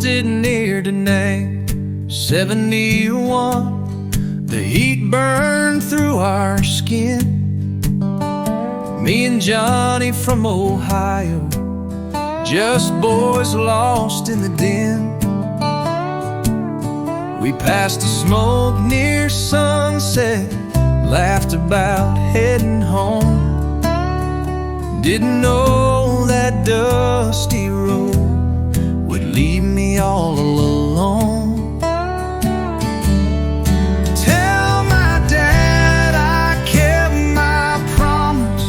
sitting here tonight, 71. The heat burned through our skin. Me and Johnny from Ohio, just boys lost in the den. We passed the smoke near sunset, laughed about heading home. Didn't know that dusty road would leave me all alone. Tell my dad I kept my promise,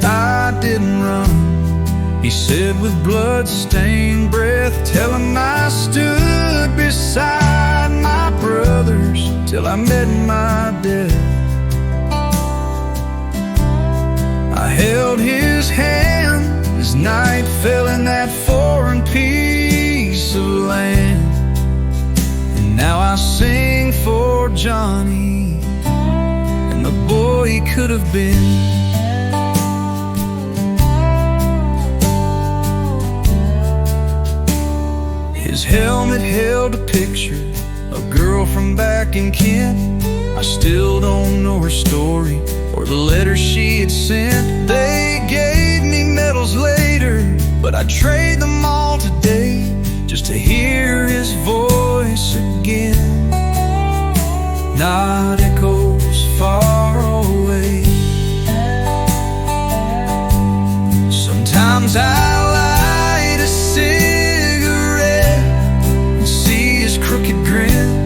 I didn't run. He said with blood-stained breath, tell him I stood beside my brothers till I met my death. I held his hand as night fell in that foreign piece of land. And now I sing for Johnny and the boy he could have been. His helmet held a picture, a girl from back in Kent. I still don't know her story or the letter she had sent. They gave me medals later, but I'd trade them all today just to hear his voice again. Not echoes far away. Sometimes I light a cigarette and see his crooked grin.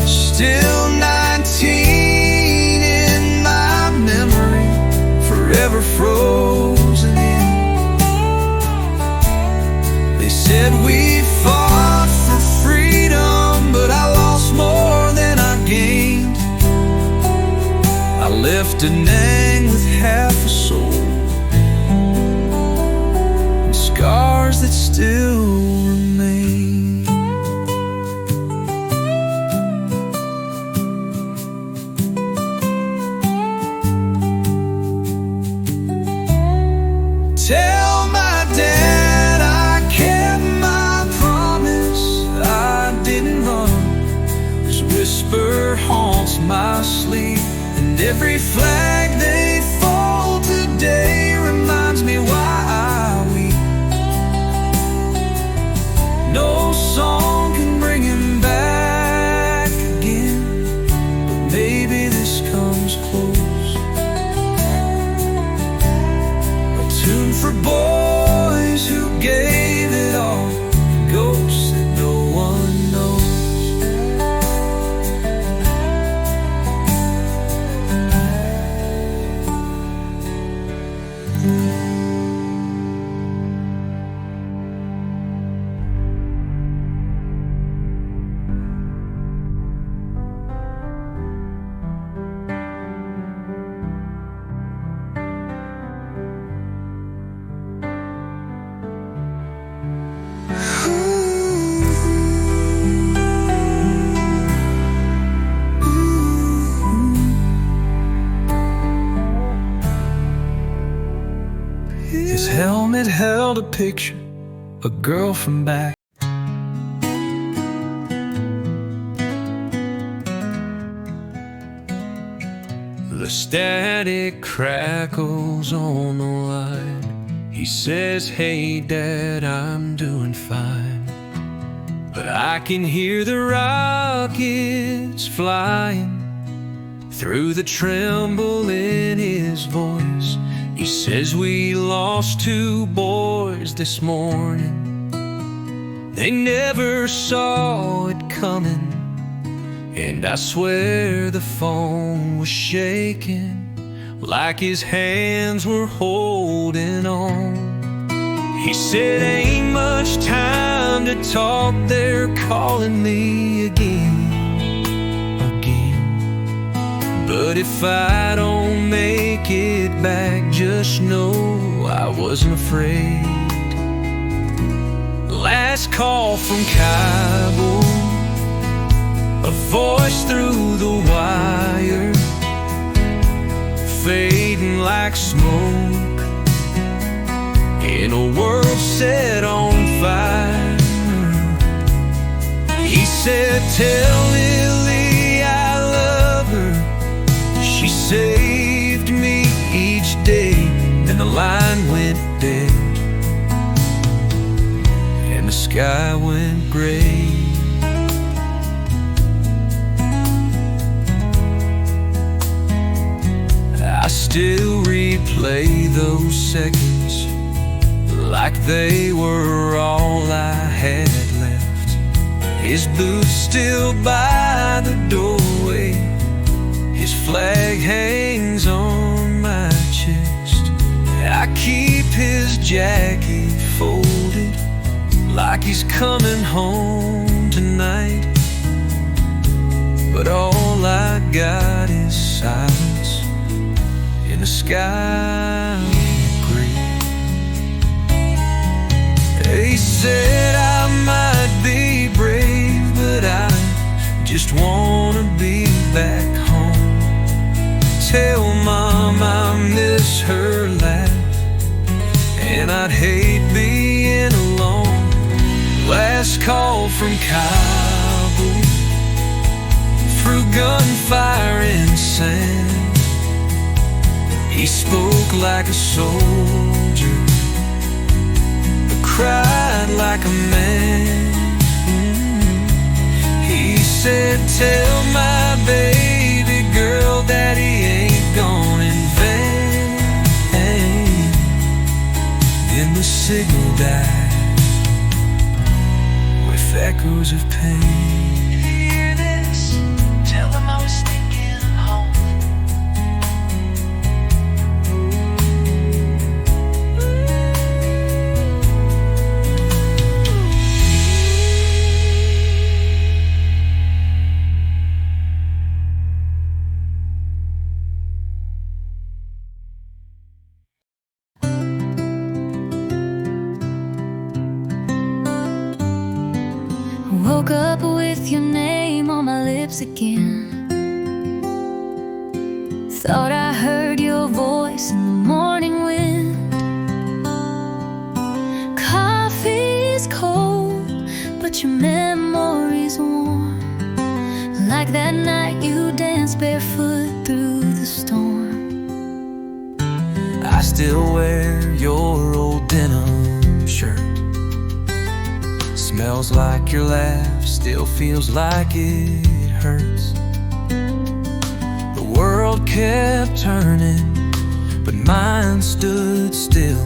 Still 19 in my memory, forever frozen in. They said we fought for freedom, but I lost more than I gained. I left Da Nang with half a soul and scars that still remain. Tell my dad I kept my promise, I didn't run. His whisper haunts my sleep, and every flag they fall today reminds me why I weep. No song can bring him back again, but maybe this comes close. Tune for boys who gave it all, ghosts that no one knows. His helmet held a picture, a girl from back. The static crackles on the line. He says, hey Dad, I'm doing fine. But I can hear the rockets flying through the tremble in his voice. He says we lost 2 boys this morning. They never saw it coming, and I swear the phone was shaking like his hands were holding on. He said ain't much time to talk, they're calling me again. But if I don't make it back, just know I wasn't afraid. Last call from Cowboy, a voice through the wire, fading like smoke in a world set on fire. tell Lily I love her. She saved me each day. Then the line went dead and the sky went gray. I still replay those seconds like they were all I had left. His boots still by the doorway, his flag hangs on my chest. I keep his jacket folded like he's coming home tonight. But all I got is silence in the sky gray. They said I might be brave, but I just wanna be back home. Tell Mom I miss her laugh, and I'd hate being alone. Last call from Cowboy, through gunfire and sand. He spoke like a soldier, but cried like a man. He said, tell my baby girl that he ain't gone in vain. Then the signal died with echoes of pain. If you hear this, tell them I was thinking home. Woke up with your name on my lips again. Thought I heard your voice in the morning wind. Coffee's cold, but your memory's warm. Like that night you danced barefoot through the storm. I still wear your old denim shirt. Smells like your laugh, still feels like it hurts. The world kept turning, but mine stood still.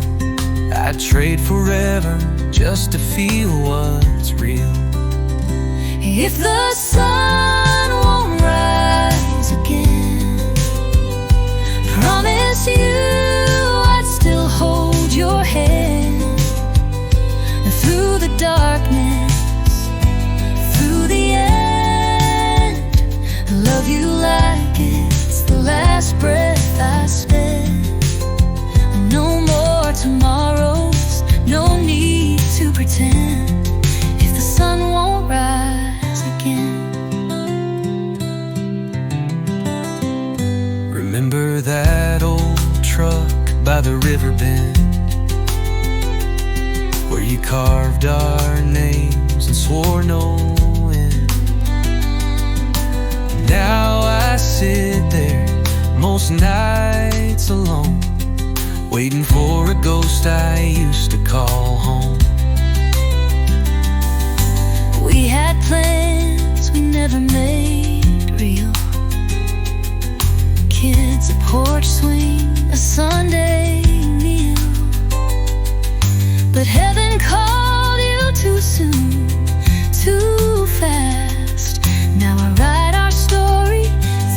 I'd trade forever just to feel what's real. If the sun won't rise again, promise you I'd still hold your hand. Through the darkness, through the end, I love you like it's the last breath I spend. No more tomorrows, no need to pretend. If the sun won't rise again. Remember that old truck by the river bend, where you carved our names and swore no end. Now I sit there most nights alone, waiting for a ghost I used to call home. We had plans we never made real. Kids, a porch swing, a Sunday meal. But heaven called you too soon, too fast. Now I write our story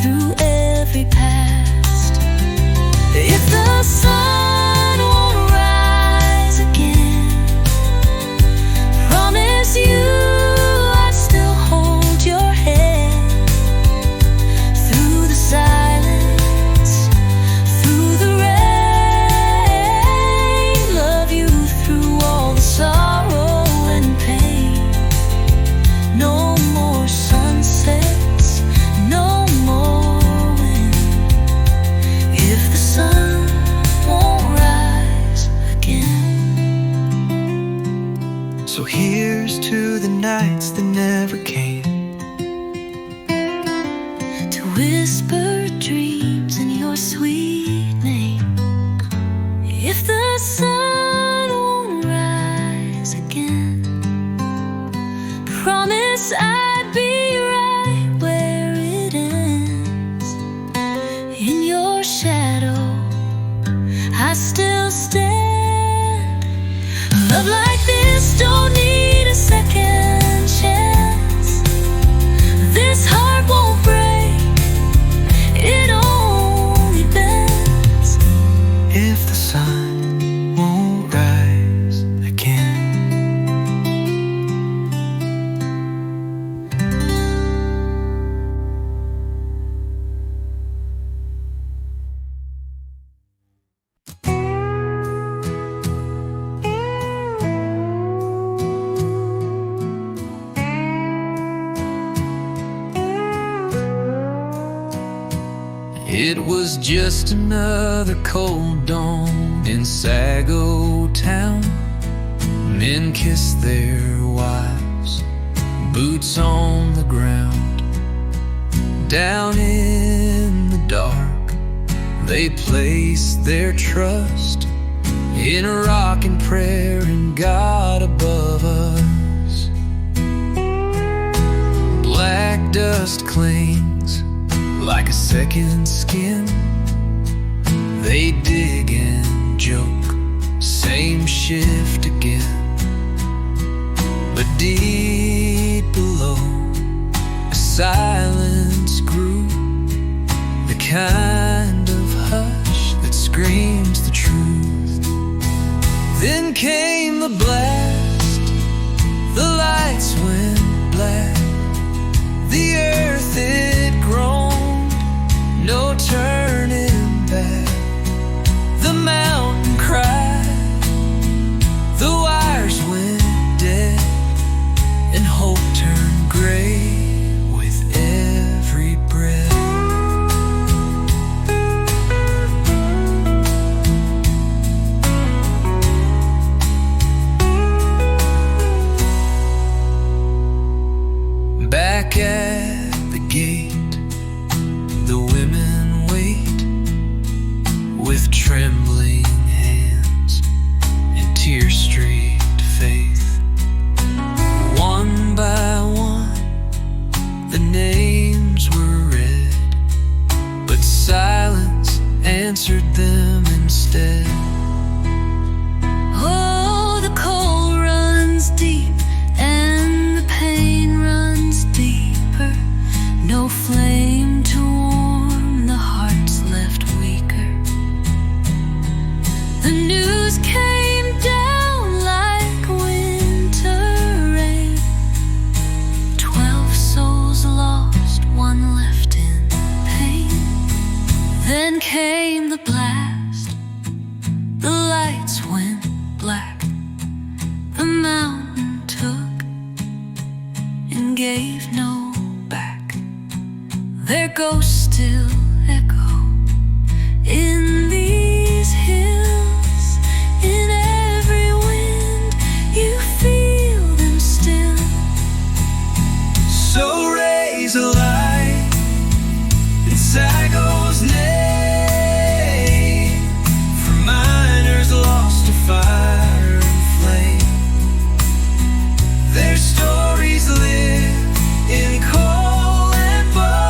through every past. If the sun won't rise again, promise you I'd still hold your hand. Through the silence, through the rain, love you through all the sorrow and pain. No more sunsets, no more wind. If the sun won't rise again. So here's to the nights that never came, whispered dreams in your sweet name. If the sun won't rise again, promise I'd be right where it ends. In your shadow I still stand. Love like this don't need a second chance. This heart won't break, it only bends. If the sun won't rise again. It was just another cold dawn in Sago Town. Men kissed their wives, boots on the ground. Down in the dark, they placed their trust in a rock and prayer and God above us. Black dust clings like a second skin. They dig and joke, same shift again. But deep below, a silence grew, the kind of hush that screams the truth. Then came the blast, the lights went black, the earth it groaned, no turning back. The mountain cried, the wires went dead, and hope turned gray with every breath. Back at the gate, the women wait with trembling hands and tear-streaked faith. One by one, the names were read, but silence answered them instead. Oh, the cold runs deep and the pain runs deeper. No flame to warm the hearts left weaker. The news came down like winter rain. 12 souls lost, one left in pain. Then came the blast, the lights went black. The mountain took and gave no back. Their ghosts still echo in these hills. In every wind you feel them still. So raise a light in Sago's name, for miners lost to fire and flame. Their stories live in coal and bone,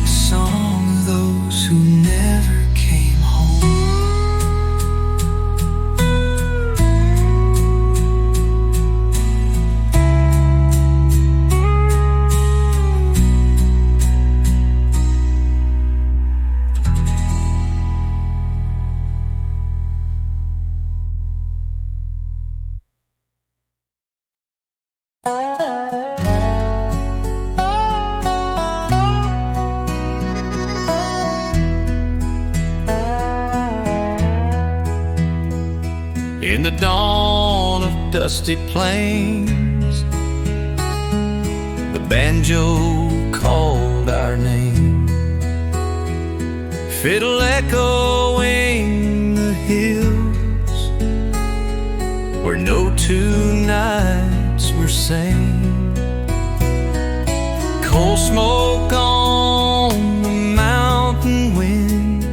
a song of those who never came home. In the dawn of dusty plains, the banjo called our name, fiddle echoing the hills where no two nights were same. Coal smoke on the mountain wind,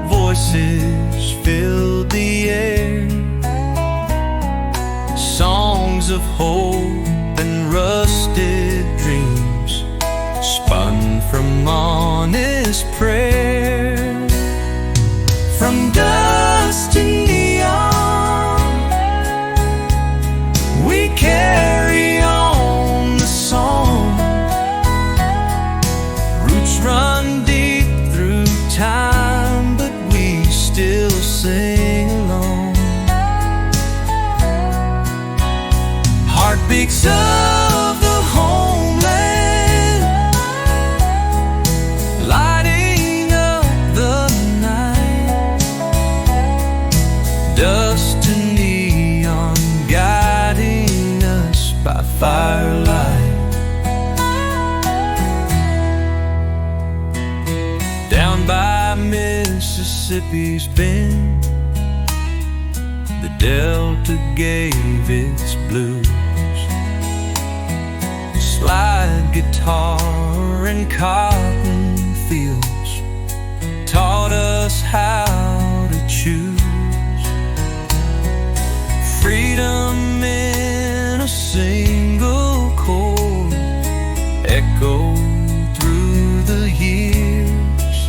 voices filled the air, songs of hope and rusted dreams spun from honest prayer. From Dustin Neon, we carry on the song. Roots run deep through time, but we still sing along. Heartbeats of the homeland, lighting up the night. Dustin Neon guiding us by firelight. Down by Mississippi's bend, the Delta gave its blues. Slide guitar and cotton fields taught us how to choose. Freedom in a single chord echoed through the years.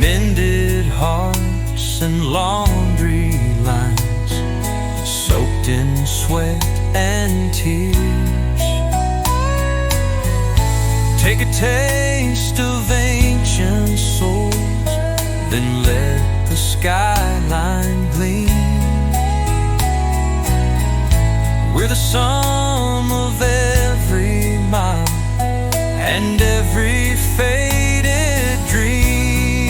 Mended hearts and laundry lines soaked in sweat and tears. Take a taste of ancient souls, then let the skyline gleam. We're the sum of every mile and every faded dream.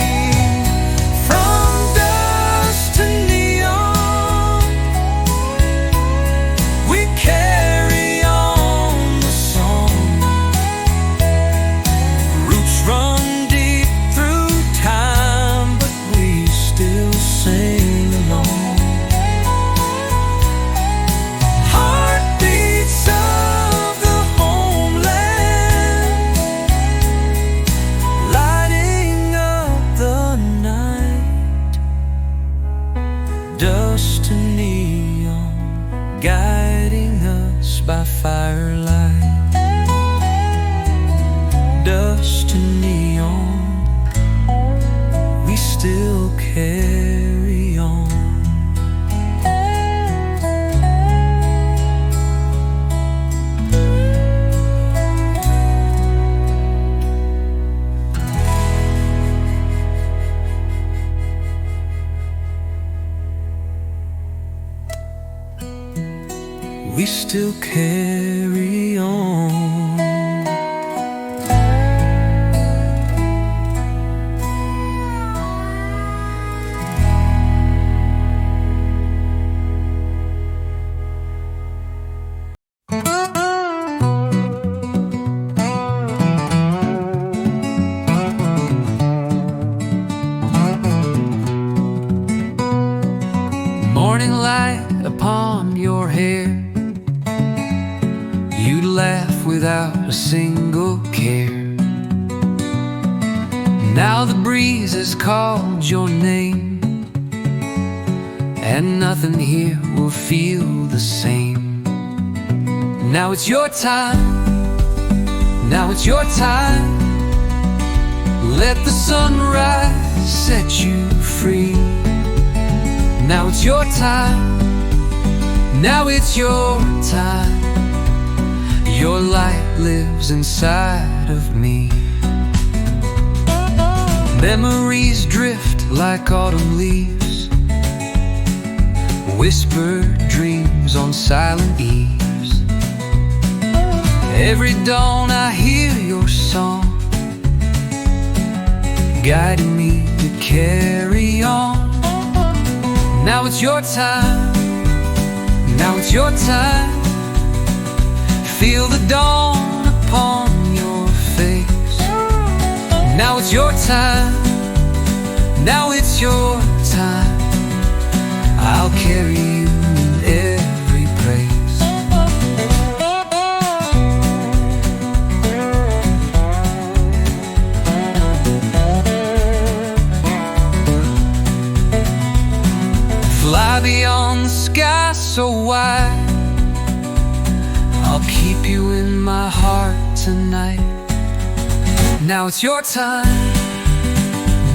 From dust to neon, we carry on the song. Roots run deep through time, but we still sing along. Heartbeats of the homeland, lighting up the night. Dust and neon guiding us by firelight. Dust and neon, we still carry on. We still carry on. Morning light upon your hair, you'd laugh without a single care. Now the breeze has called your name, and nothing here will feel the same. Now it's your time, now it's your time. Let the sunrise set you free. Now it's your time, now it's your time. Your light lives inside of me. Memories drift like autumn leaves, whispered dreams on silent eves. Every dawn I hear your song, guiding me to carry on. Now it's your time, now it's your time. Feel the dawn upon your face. Now it's your time, now it's your time. I'll carry you in every praise. so wide. I'll keep you in my heart tonight. Now it's your time.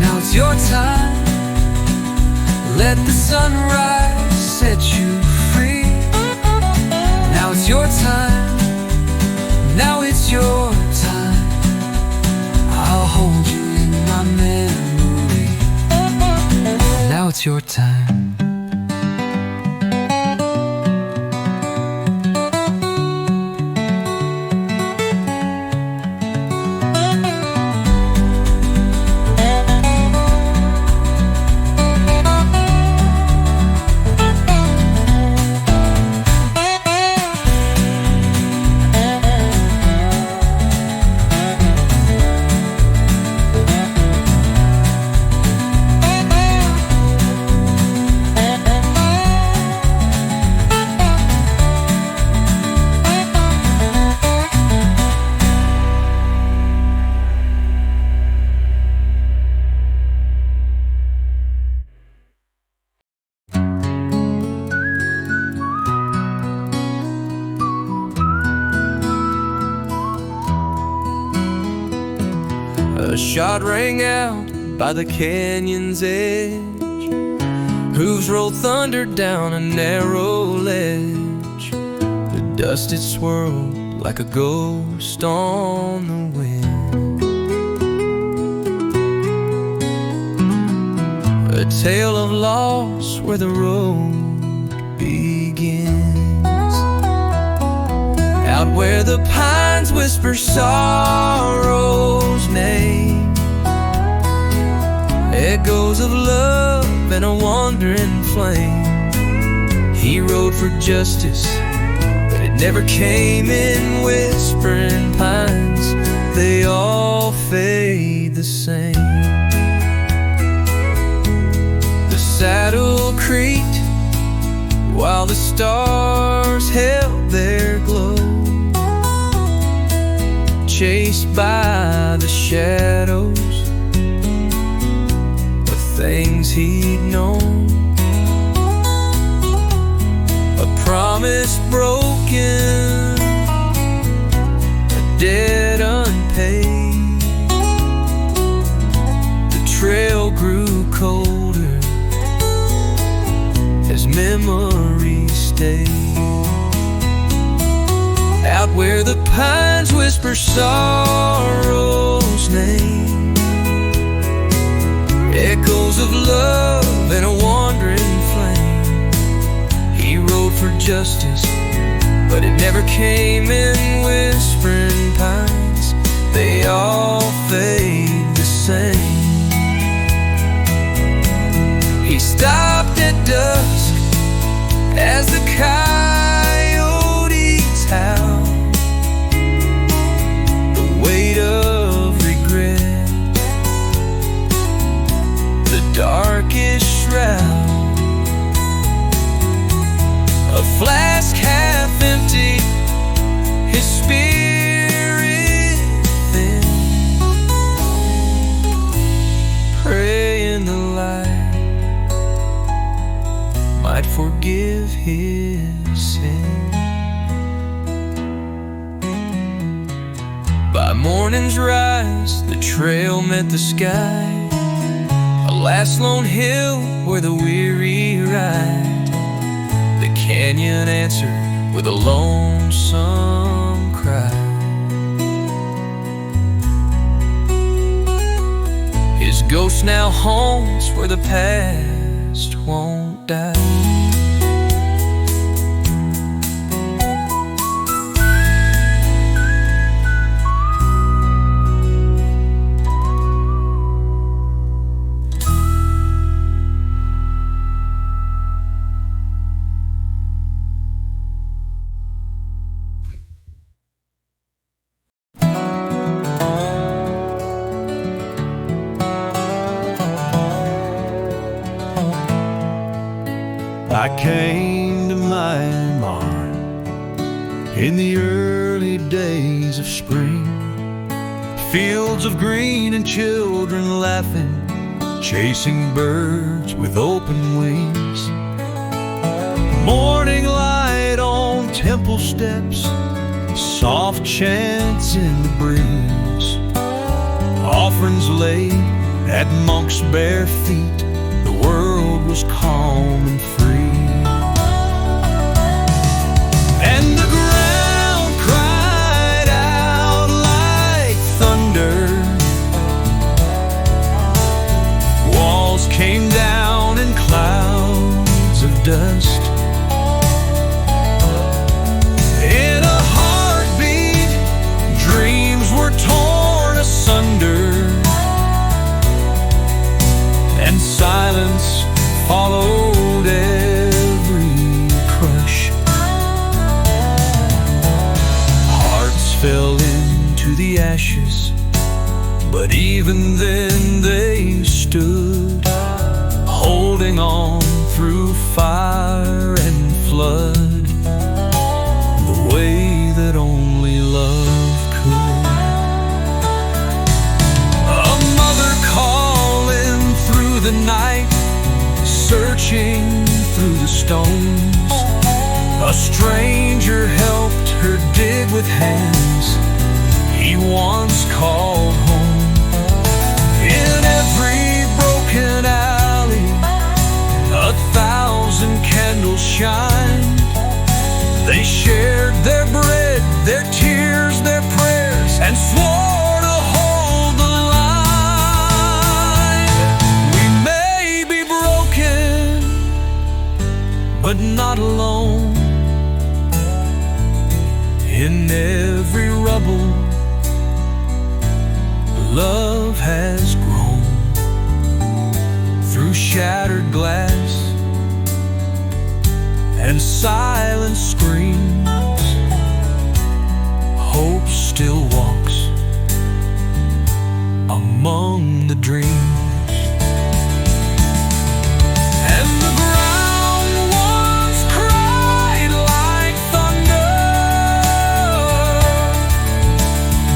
Now it's your time. Let the sunrise set you free. Now it's your time. Now it's your time. I'll hold you in my memory. Now it's your time. A shot rang out by the canyon's edge. Hooves rolled thunder down a narrow ledge. The dust it swirled like a ghost on the wind. A tale of loss where the road begins. Out where the pines whisper sorrow's name. Echoes of love and a wandering flame. He rode for justice, but it never came in whispering pines. They all fade the same. The saddle creaked while the stars held their glow, chased by the shadows of things he'd known. A promise broken, a debt unpaid. The trail grew colder as memories stayed. Out where the pines whisper sorrow's name. Echoes of love and a wandering flame. He rode for justice, but it never came in whispering pines. They all fade the same. He stopped at dusk as the coyotes howl. The weight of regret, the darkest shroud. A flask half empty, his spirit thin. Praying the light might forgive his sin. By morning's rise, the trail met the sky. A last lone hill where the weary ride. The canyon answered with a lonesome cry. His ghost now haunts where the past won't die. I came to Myanmar in the early days of spring. Fields of green and children laughing, chasing birds with open wings. Morning footsteps, soft chants in the breeze, offerings laid at monks' bare feet. The world was calm and free, and the ground cried out like thunder. Walls came down in clouds of dust. In a heartbeat, dreams were torn asunder, and silence followed every crush. Hearts fell into the ashes, but even then they stood, holding on through fire and flood, the way that only love could. A mother calling through the night, searching through the stones. A stranger helped her dig with hands he once called home. In every broken alley, 1,000 candles shined. They shared their bread, their tears, their prayers, and swore to hold the line. We may be broken, but not alone. In every rubble, love has grown. Through shattered glass and silent screams, hope still walks among the dreams. And the ground once cried like thunder,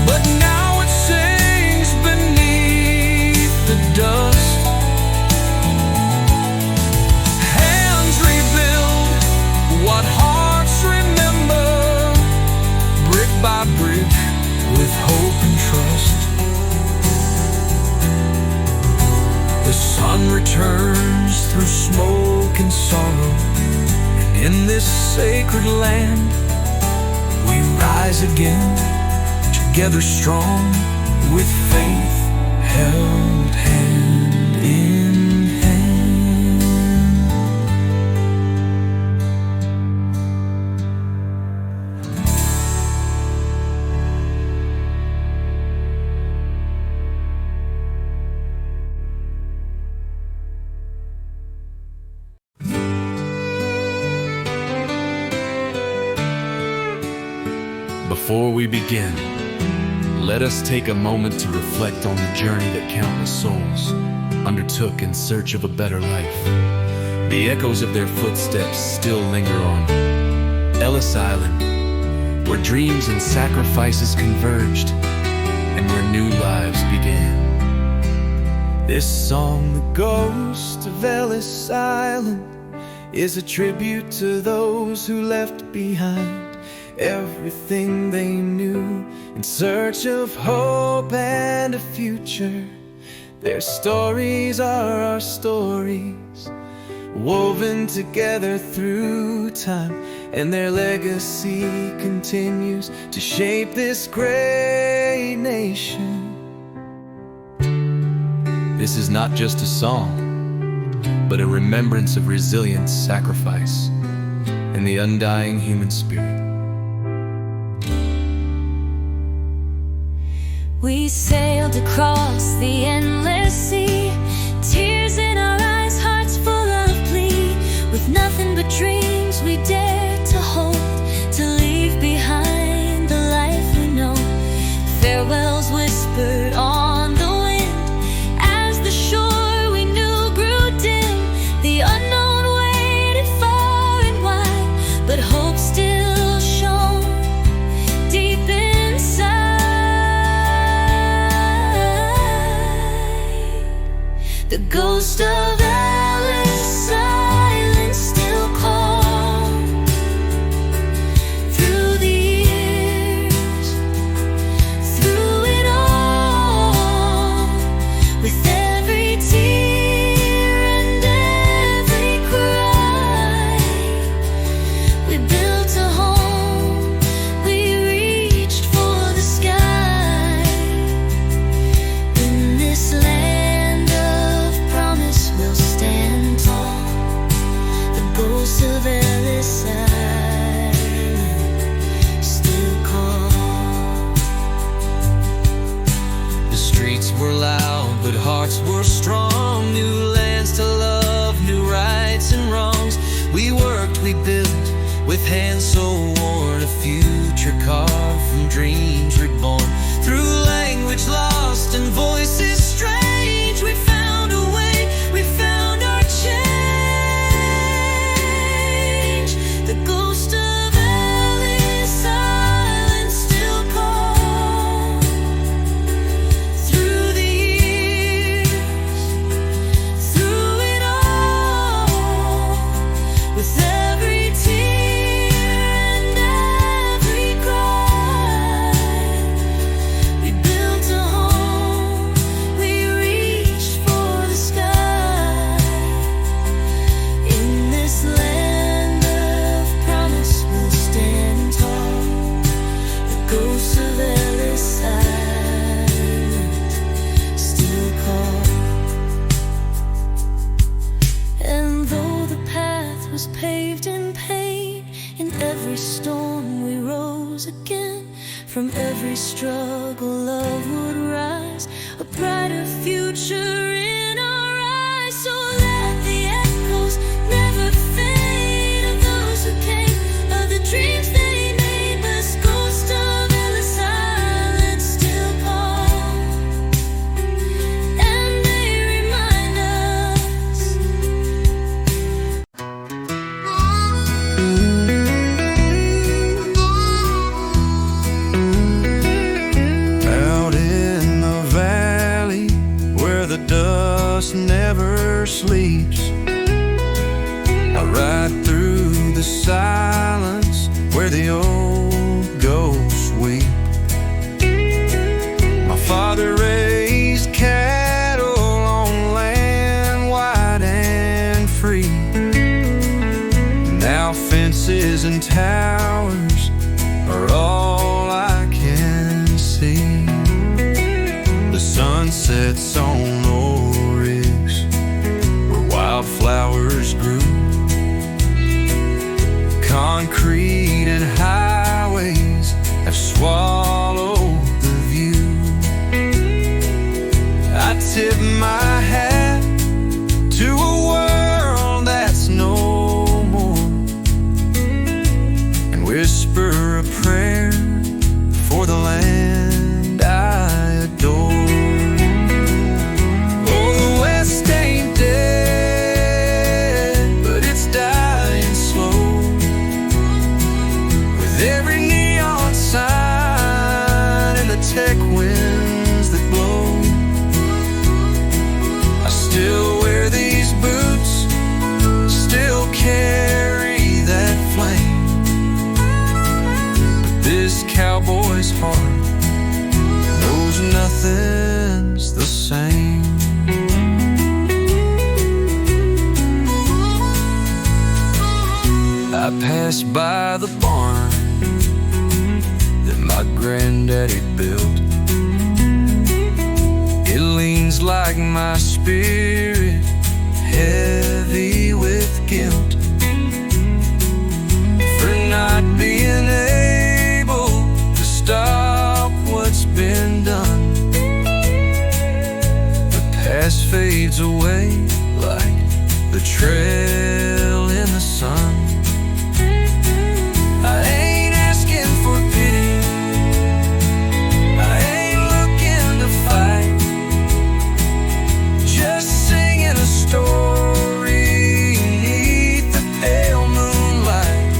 but now it sings beneath the dust. Hands rebuild what hearts remember, brick by brick, with hope and trust. The sun returns through smoke and sorrow, and in this sacred land we rise again, together strong, with faith held hand in hand. Before we begin, let us take a moment to reflect on the journey that countless souls undertook in search of a better life. The echoes of their footsteps still linger on Ellis Island, where dreams and sacrifices converged and where new lives began. This song, The Ghost of Ellis Island, is a tribute to those who left behind everything they knew in search of hope and a future. Their stories are our stories, woven together through time, and their legacy continues to shape this great nation. This is not just a song, but a remembrance of resilience, sacrifice, and the undying human spirit. We sailed across the endless sea, tears in our eyes, hearts full of plea. With nothing but dreams we dared to hold, to leave behind the life we know. Farewells whispered on the wind, as the shore we knew grew dim. The unknown waited far and wide, but hope still shone deep inside. The ghost of Ellis Island still calls. with hands so worn, a future carved from dreams reborn. Through language lost and voices strange, we found a way, we found our change. The ghost of Ellis silence still calls through the years, through it all, with every tear and every cry. We built a home, we reached for the sky. In this land of promise we'll stand tall. The ghost of Ellis silent still call. And though the path was paved in pain, in every storm we rose again. From every struggle love would rise, a brighter future in our eyes. So let the echoes never fade of those who came, of the dreams they made. This ghost of Ellis silence still call, and they remind us. Out in the valley where the dust never sleeps, I ride through the silence where the old ghosts weep. My father raised cattle on land wide and free. Now fences and towers are all I can see. The sun sets on old rigs where wildflowers grew. Concrete and highways have swallowed the view. I tip my hat to a world that's no more, and whisper a prayer for the land I adore. Oh, the West ain't dead, but it's dying slow. With every neon sign and the tech winds that blow, I still wear these boots, still carry that flame. But this cowboy's heart knows nothing's the same. I pass by the barn that my granddaddy built. It leans like my spirit, heavy with guilt for not being able to stop what's been done. The past fades away like the trail in the sun. I ain't asking for pity, I ain't looking to fight, just singing a story beneath the pale moonlight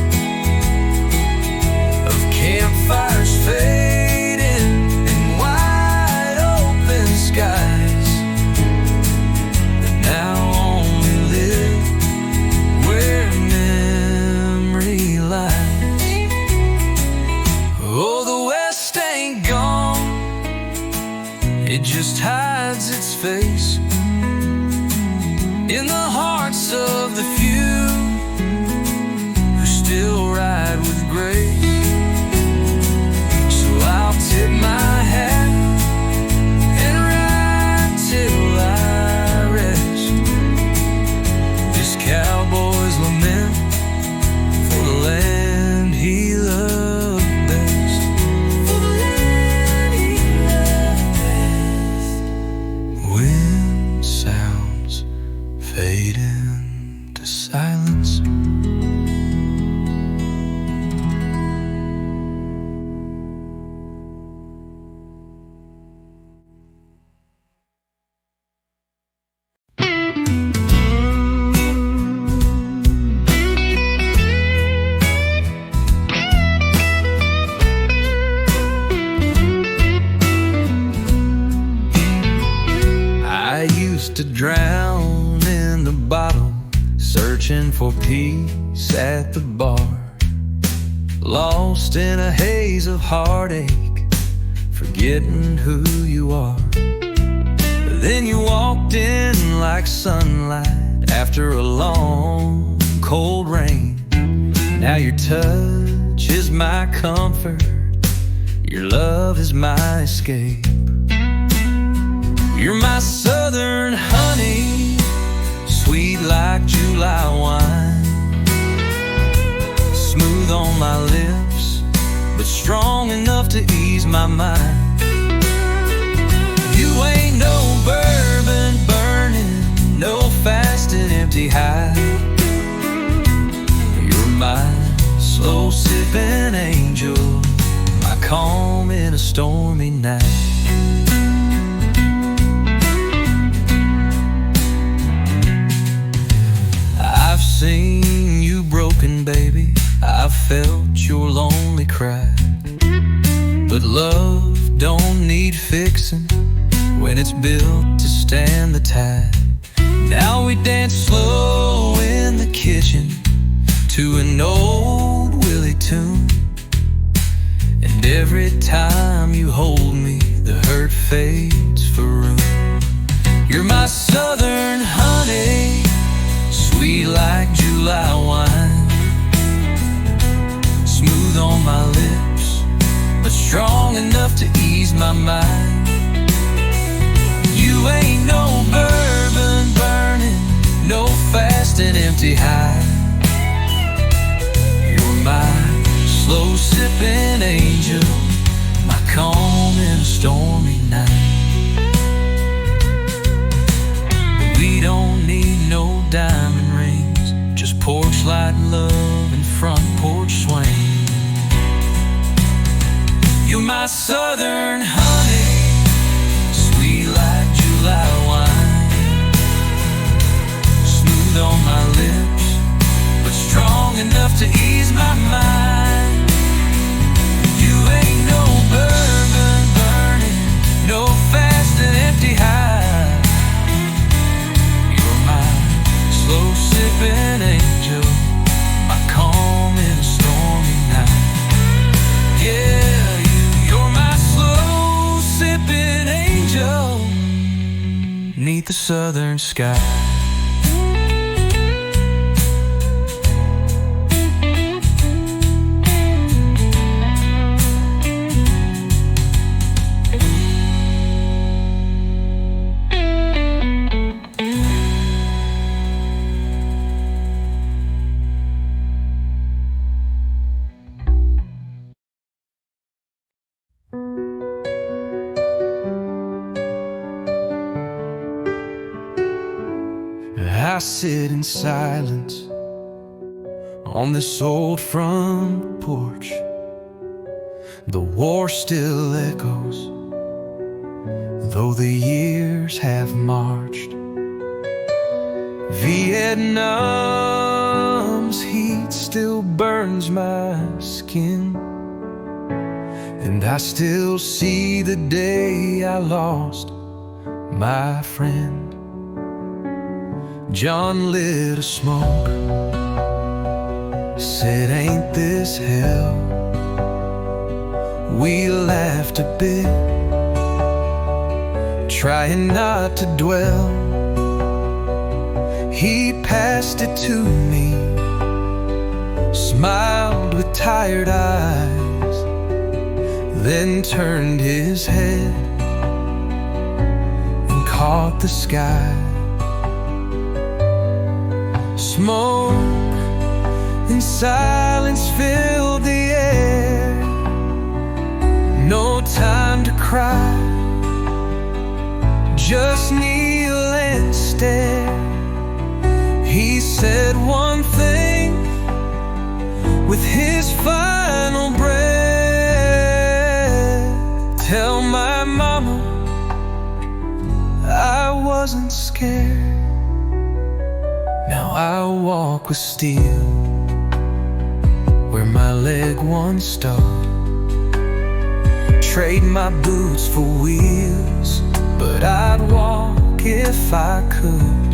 of campfires fading in wide open skies that now only live where memory lies. Oh, the West ain't gone, it just hides its face in the hearts of the few who still ride with grace. So I'll tip my hat and ride till I rest. This cowboy's lament for the land he loved best. For the land he loved best. Wind sounds fade searching for peace at the bar, lost in a haze of heartache, forgetting who you are. Then you walked in like sunlight after a long, cold rain. Now your touch is my comfort, your love is my escape. You're my southern honey, sweet like July wine, smooth on my lips, but strong enough to ease my mind. You ain't no bourbon burning, no fast and empty high. You're my slow sipping angel, my calm in a stormy night. I've seen you broken, baby, I've felt your lonely cry. But love don't need fixing when it's built to stand the tide. Now we dance slow in the kitchen to an old Willie tune, and every time you hold me, the hurt fades for room. You're my southern honey, sweet like July wine, smooth on my lips, but strong enough to ease my mind. You ain't no bourbon burning, no fast and empty high. You're my slow sipping angel, my calm in a stormy night. We don't need no diamond rings, just porch light love and front porch swing. You're my southern honey, sweet like July wine, smooth on my lips, but strong enough to ease my mind. You ain't no bourbon burning, no fast and empty high. You're my slow sipping angel, my calm in a stormy night. Yeah, you're my slow sipping angel, 'neath the southern sky. I sit in silence on this old front porch. The war still echoes, though the years have marched. Vietnam's heat still burns my skin, and I still see the day I lost my friend. John lit a smoke, said, "Ain't this hell?" We laughed a bit, trying not to dwell. He passed it to me, smiled with tired eyes, then turned his head and caught the sky. Smoke and silence filled the air. No time to cry, just kneel and stare. He said one thing with his final breath: "Tell my mama I wasn't scared." Now I walk with steel where my leg once stood. Trade my boots for wheels, but I'd walk if I could.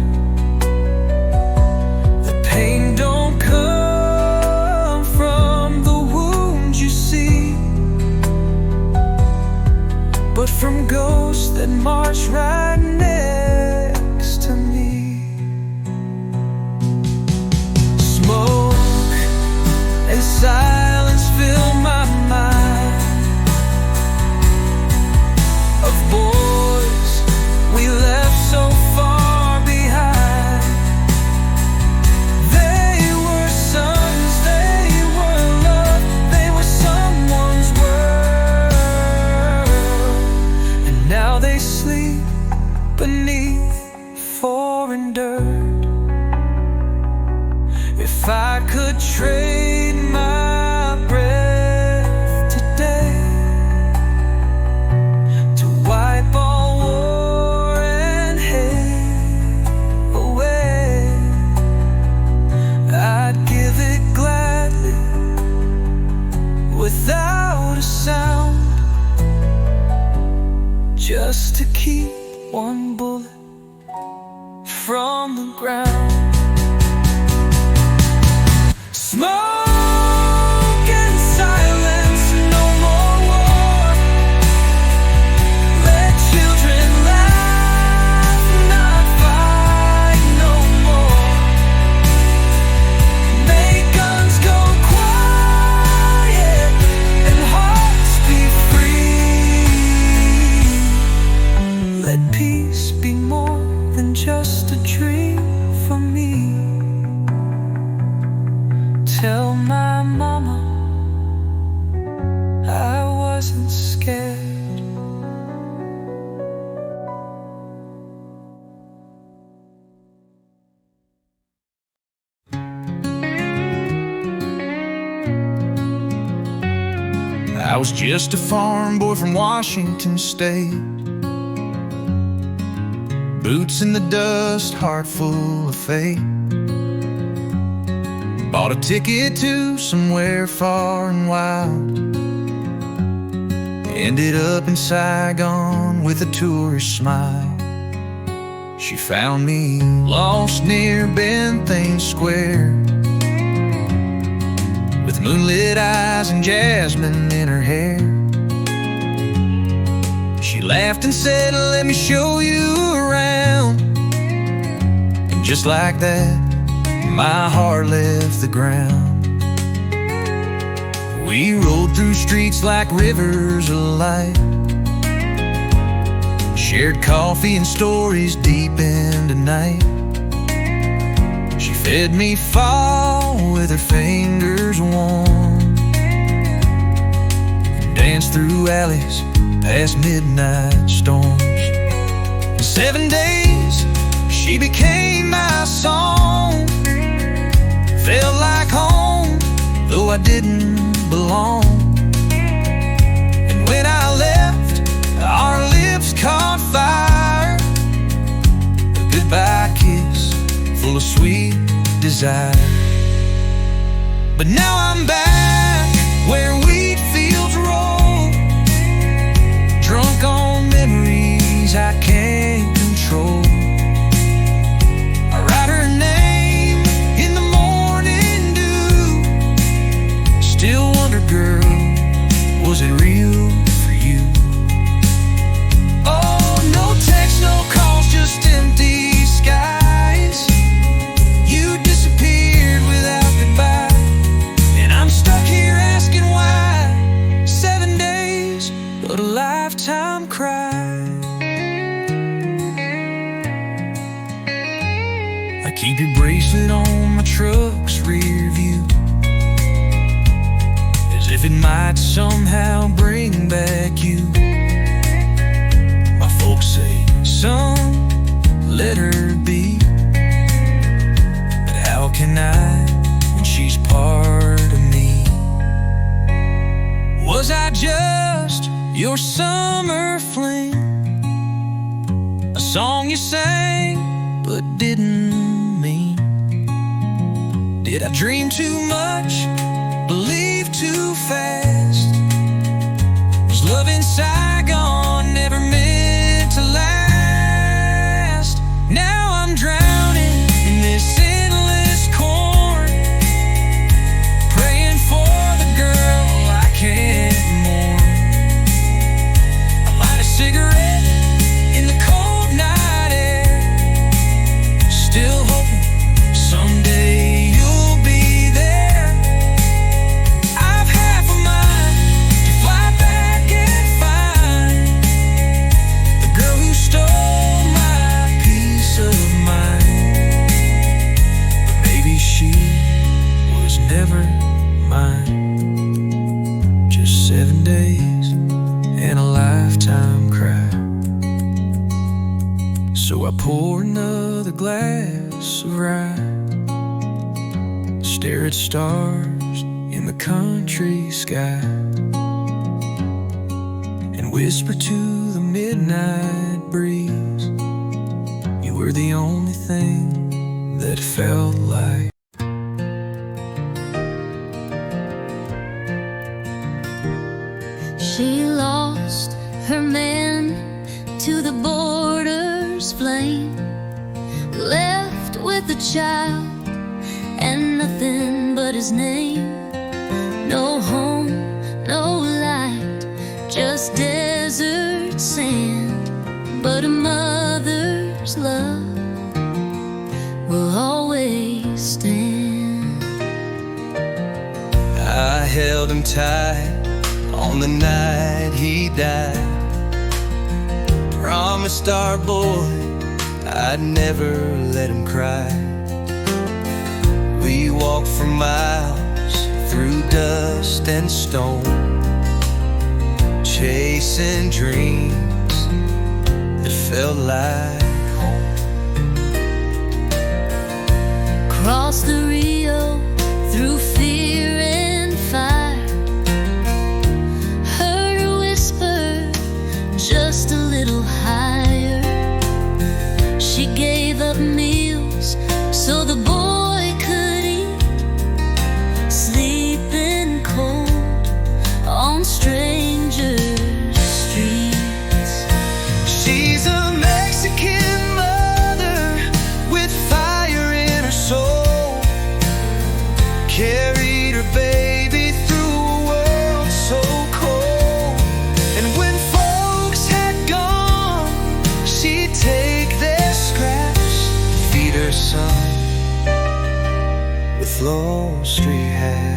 The Pain don't come from the wounds you see, but from ghosts that march right next to me. Smoke and silence fill my mind, of boys we left so far behind. They were sons, they were love, they were someone's world, and now they sleep beneath foreign dirt. If I could trade my breath today to wipe all war and hate away, I'd give it gladly without a sound, just to keep one bullet from the ground. Smoke and silence, no more war. Let children laugh, not fight no more. Make guns go quiet and hearts be free. Let peace be more than just a dream for me. Tell my mama I wasn't scared. I was just a farm boy from Washington State, boots in the dust, heart full of fate. Bought a ticket to somewhere far and wild, ended up in Saigon with a tourist smile. She found me lost near Benthain Square, with moonlit eyes and jasmine in her hair. She laughed and said, "Let me show you around." And just like that, my heart left the ground. We rode through streets like rivers of light, shared coffee and stories deep into night. She fed me fall with her fingers warm, danced through alleys past midnight storms. In 7 days she became my song, felt like home, though I didn't belong. And when I left, our lips caught fire, a goodbye kiss full of sweet desire. But now I'm back where wheat fields roll, drunk on memories I can't control. I write her name in the morning dew, still wonder, girl, was it real for you? Oh, no text, no calls, just empty skies. You disappeared without goodbye, and I'm stuck here asking why. 7 days, but a lifetime cry. I keep your bracelet on my truck's rear view, as if it might somehow bring back you. My folks say, "Son, let her be," but how can I when she's part of me? Was I just your summer fling, a song you sang but didn't mean? Did I dream too much, believe too fast? Was love in Saigon never meant to last? Now I'm drowning in this endless corner, glass of rye, stare at stars in the country sky, and whisper to the midnight breeze, you were the only thing that felt like. She lost her man to the border's flame, left with a child and nothing but his name. No home, no light, just desert sand, but a mother's love will always stand. I held him tight on the night he died, promised our boy I'd never let him cry. We walked for miles through dust and stone, chasing dreams that felt like home. Cross the Rio through fear and fire, heard her whisper just a little higher. She gave up meals so the boy could eat, sleeping cold on strangers' streets. She's a Mexican mother with fire in her soul, carried her baby through a world so cold. And when folks had gone, she'd take their scraps, feed her son with Low Street hat.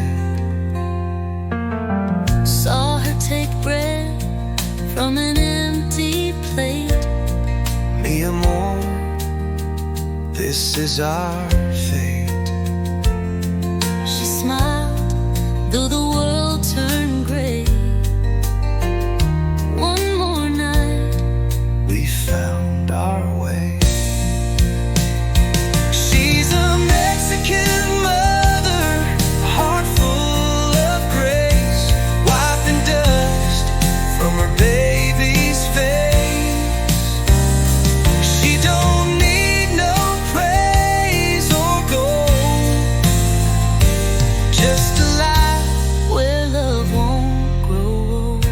Saw her take bread from an empty plate. Mi amor, this is our fate. She smiled, though the world turned gray. One more night, We found our way. She's a Mexican mother, heart full of grace, wiping dust from her baby's face. She don't need no praise or gold, just a life where love won't grow old.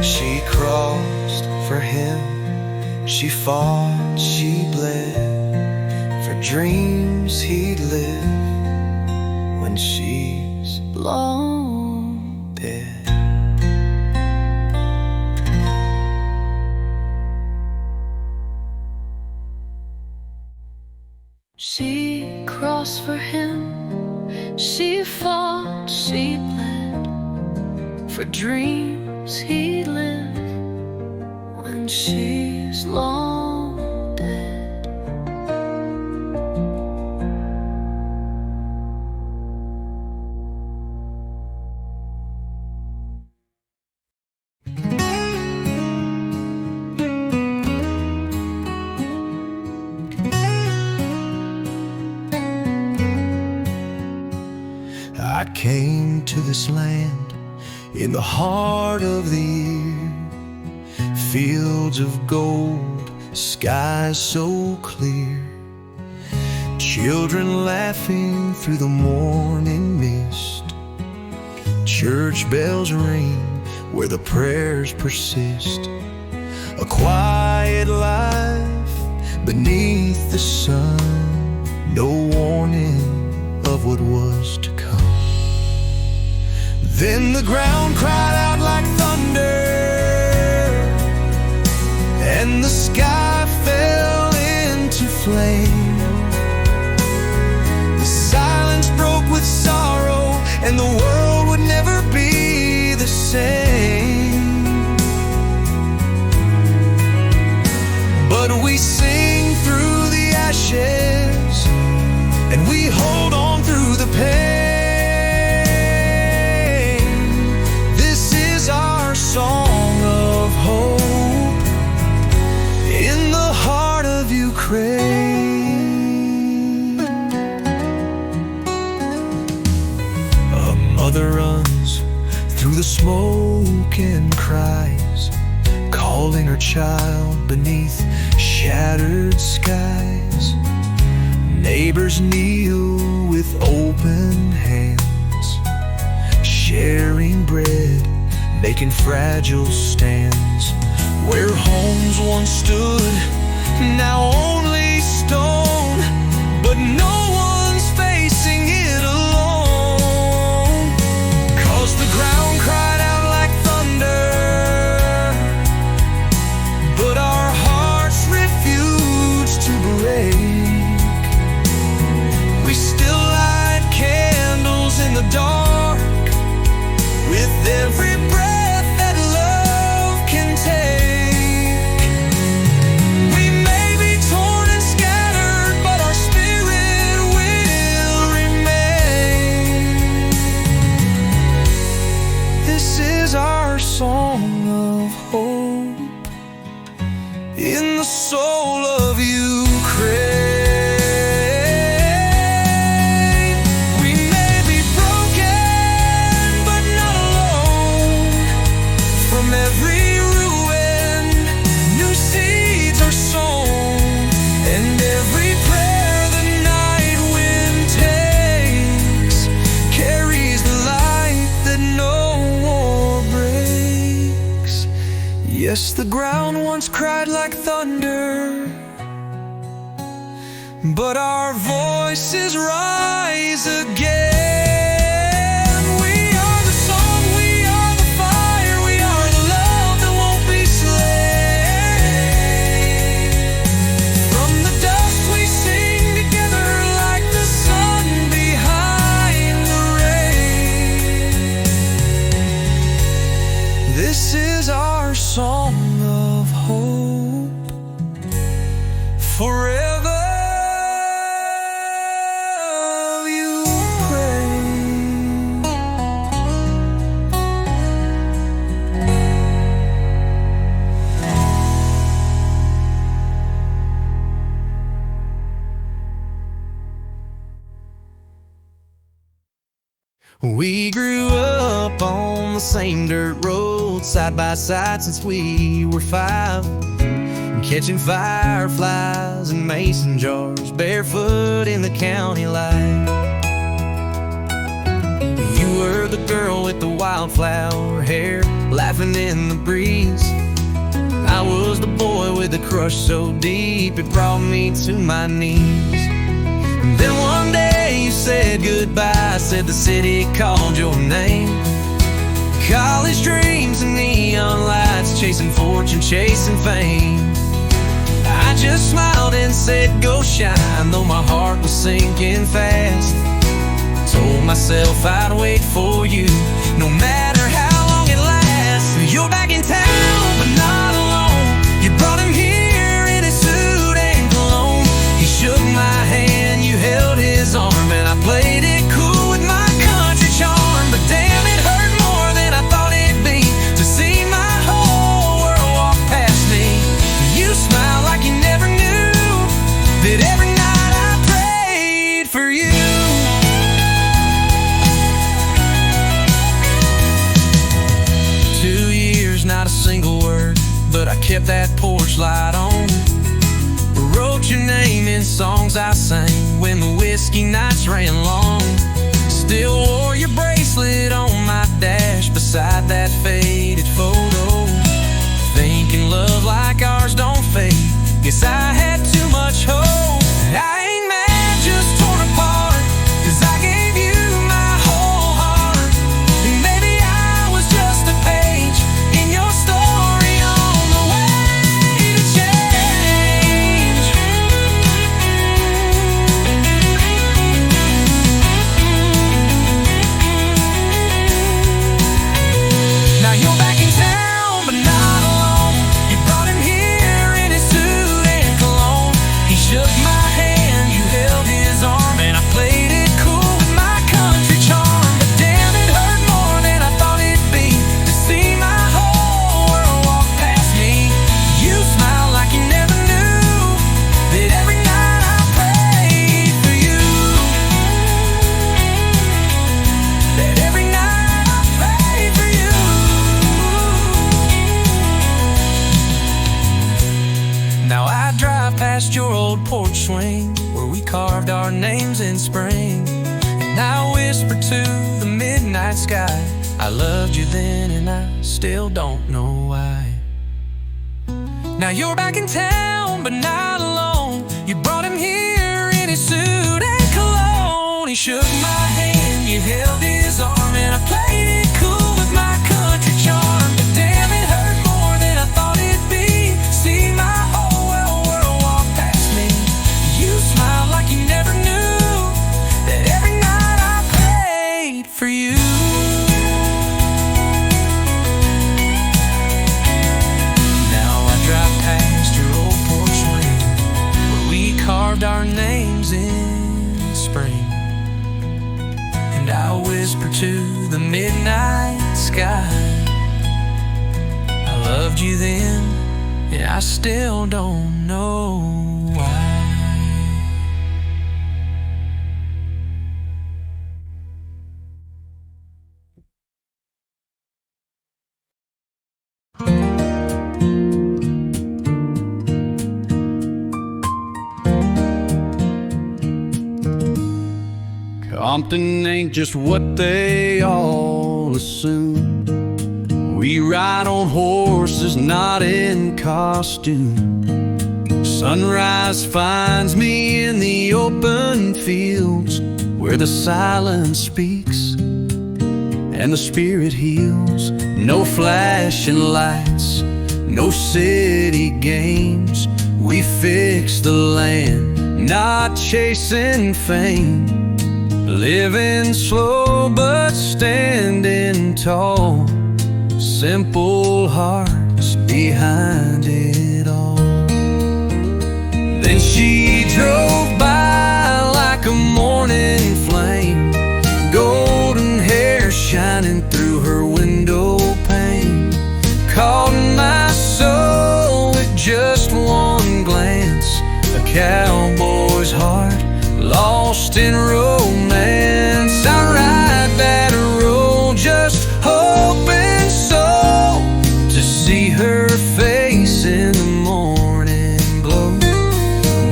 she crossed for him. She fought, she bled for dreams he'd live when she's Long dead. she crossed for him, she fought, she bled for dreams he lived when she's long dead. I came to this land in the heart of the year, fields of gold, skies so clear, children laughing through the morning mist, church bells ring where the prayers persist, a quiet life beneath the sun, no warning of what was to come. Then the ground cried out like thunder, and the sky fell into flame. The silence broke with sorrow, and the world would never be the same. But we sing through the ashes, and we hold on through the pain. This is our song of hope in the heart of mother runs through the smoke and cries, calling her child beneath shattered skies. Neighbors kneel with open hands, sharing bread, making fragile stands. Where homes once stood, now only stone, but no one's facing it alone. 'Cause the ground cried out like thunder, but our hearts refused to break. We still light candles in the dark, with every breath that love can take. We may be torn and scattered, but our spirit will remain. This is our song of hope in the soul of Ukraine. We may be broken, but not alone. From every ruin, new seeds are sown, and every prayer the night wind takes carries the light that no war breaks. Yes, the ground once cried like thunder, but our voices rise again. We are the song, we are the fire, we are the love that won't be slain. From the dust we sing together like the sun behind the rain. This is our song of hope forever. We grew up on the same dirt road, side by side since we were 5, catching fireflies in mason jars, barefoot in the county light. You were the girl with the wildflower hair, laughing in the breeze. I was the boy with the crush so deep it brought me to my knees. And then one day you said goodbye, said the city called your name. College dreams and neon lights, chasing fortune, chasing fame. I just smiled and said go shine, though my heart was sinking fast. Told myself I'd wait for you, no matter how long it lasts. You're back in town, but not alone. You brought him here in his suit and cologne. He shook my hand, you held his arm, and I played it cool with my country charm. But damn, it hurt more than I thought it'd be to see my whole world walk past me. You smiled like you never knew that every night I prayed for you. 2 years, not a single word, but I kept that porch light on. Wrote your name in songs I sang when the whiskey nights ran long. Still wore your bracelet on my dash beside that faded photo. Thinking love like ours don't fade, guess I had too much hope. I ain't mad, just torn apart, 'cause I gave you my whole heart. And maybe I was just a page in your story on the way to change. Now you're back in town, but not alone. You brought him here in his suit and porch swing where we carved our names in spring. And I whisper to the midnight sky, I loved you then and I still don't know why. Now you're back in town but not alone. You brought him here in his suit and cologne. He shook my hand, you held his arm, and I played it cool with my country charm. But damn, it hurt more than I thought it'd be. See my whole world walk past me. You smiled like you never knew that every night I prayed for you. Now I drive past your old porch swing where we carved our names in spring. And I whisper to the midnight sky, I loved you then, and I still don't know why. Compton ain't just what they all assume. We ride on horses, not in costume. Sunrise finds me in the open fields where the silence speaks and the spirit heals. No flashing lights, no city games. We fix the land, not chasing fame. Living slow but standing tall. Simple hearts behind it all. Then she drove by like a morning flame, golden hair shining through her window pane. Caught my soul with just one glance, a cowboy's heart lost in romance. I ride that road just hoping so to see her face in the morning glow.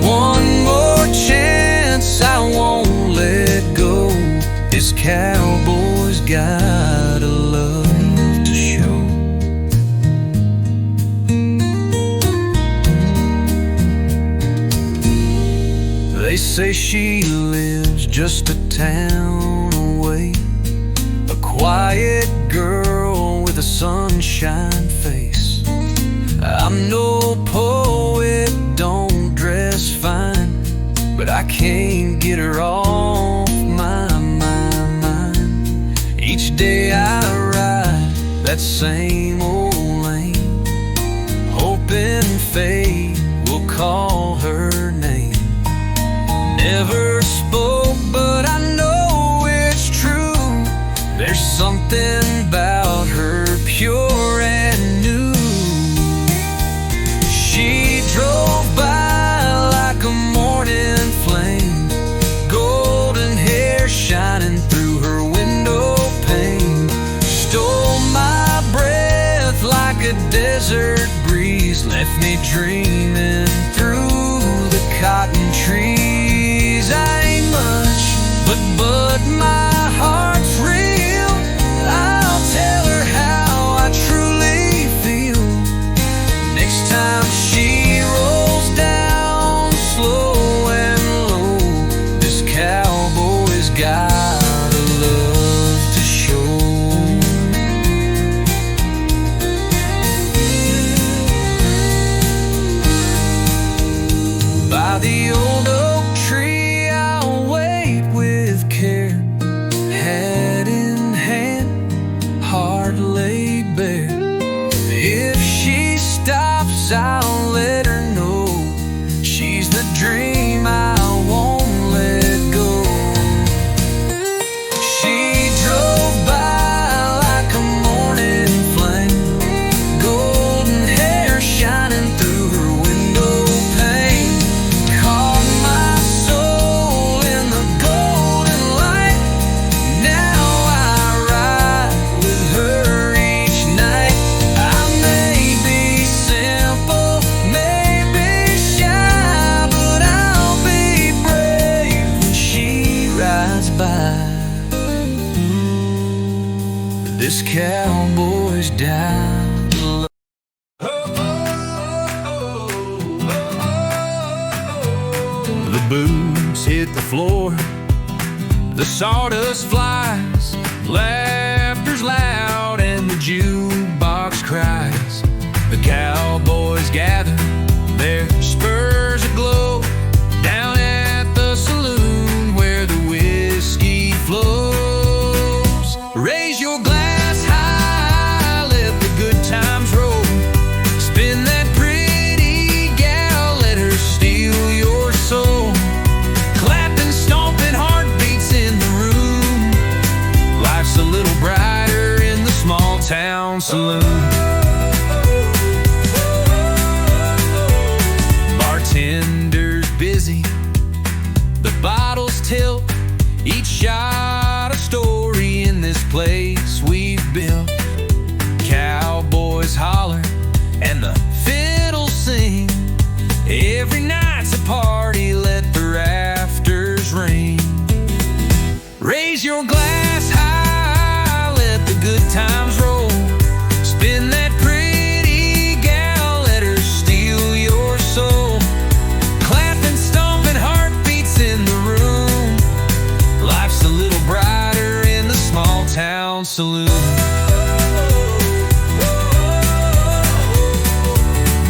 One more chance, I won't let go. This cowboy's got a love to show. They say she lives just a town away, a quiet girl with a sunshine face. I'm no poet, don't dress fine, but I can't get her off my mind. Each day I ride that same old lane, hoping fate will call her name. Never spoke, but I know it's true. There's something about her pure and new. She drove by like a morning flame, golden hair shining through her window pane. Stole my breath like a desert breeze, left me dreaming through the cotton trees. I ain't much, but my heart's real. I'll tell her how I truly feel. Next time she rolls down slow and low, this cowboy's got a love to show. By the old oak tree, I'll wait with care, This cowboy's died alone. The boots hit the floor, the sawdust flies, laughter's loud and the jukebox cries. The cowboys gather, their spurs aglow, down at the saloon where the whiskey flows. Raise your glass high, let the good times roll. Spin that pretty gal, let her steal your soul. Clapping, stomping, heartbeats in the room. Life's a little brighter in the small town saloon. Bartender's busy, the bottles tilt, each shot a story in this place we've built. Cowboys holler and the fiddles sing. Every night's a party, let the rafters ring. Raise your glass high, let the good times roll. Spin that pretty gal, let her steal your soul. Clapping, stomping, heartbeats in the room. Life's a little brighter in the small town saloon.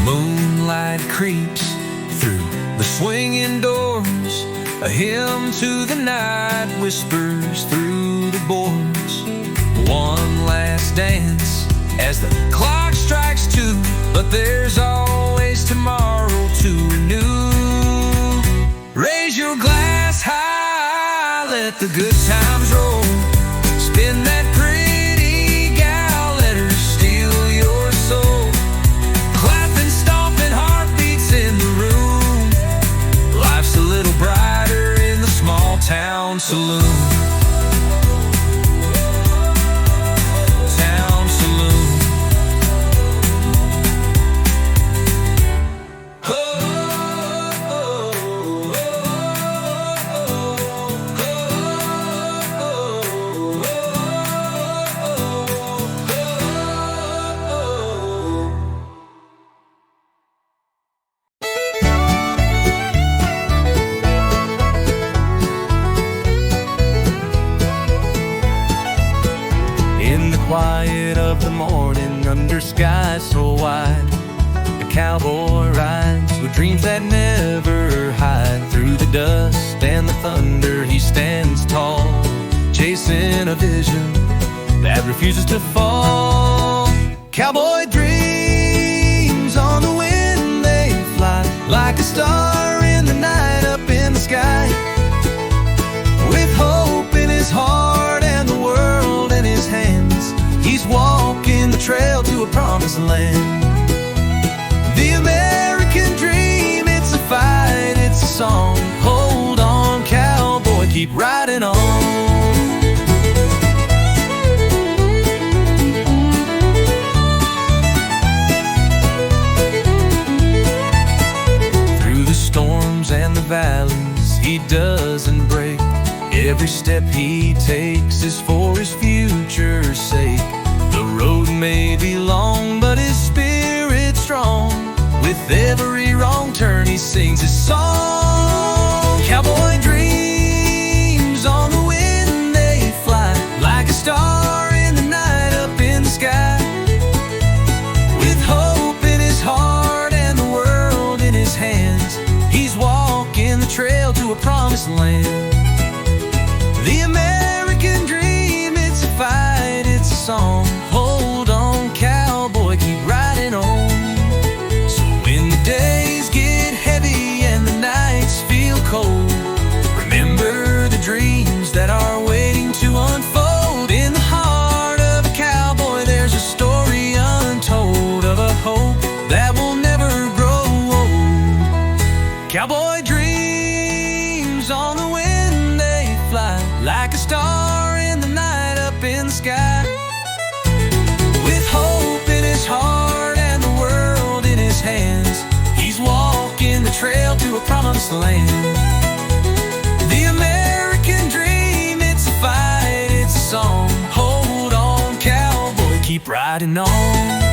Moonlight creeps through the swinging doors. A hymn to the night whispers through the boards. One last dance as the clock strikes 2, but there's always tomorrow to renew. Raise your glass high, let the good times roll. Spin that pretty gal, let her steal your soul. Clapping, stomping, heartbeats in the room. Life's a little brighter in the small town saloon. Town saloon. In the quiet of the morning, under skies so wide, a cowboy rides with dreams that never hide. Through the dust and the thunder, he stands tall, chasing a vision that refuses to fall. Cowboy dreams, on the wind they fly, like a star in the night up in the sky. With hope in his heart and the world in his hands, he's walking the trail to a promised land. The American dream, it's a fight, it's a song. Hold on, cowboy, keep riding on. Through the storms and the valleys, he doesn't break. Every step he takes is for his future's sake. The road may be long, but his spirit's strong. With every wrong turn, he sings his song. Cowboy dreams, on the wind they fly, like a star in the night up in the sky. With hope in his heart and the world in his hands, he's walking the trail to a promised land. The American dream, it's a fight, it's a song. Hold on, cowboy, keep riding on. So when the days get heavy and the nights feel cold, remember the dreams that are waiting to unfold. In the heart of a cowboy, there's a story untold of a hope that will never grow old. Cowboy dreams, on the wind they fly, like a star in the night up in the sky. With hope in his heart and the world in his hands, he's walking the trail to a promised land. The American dream, it's a fight, it's a song. Hold on, cowboy, keep riding on.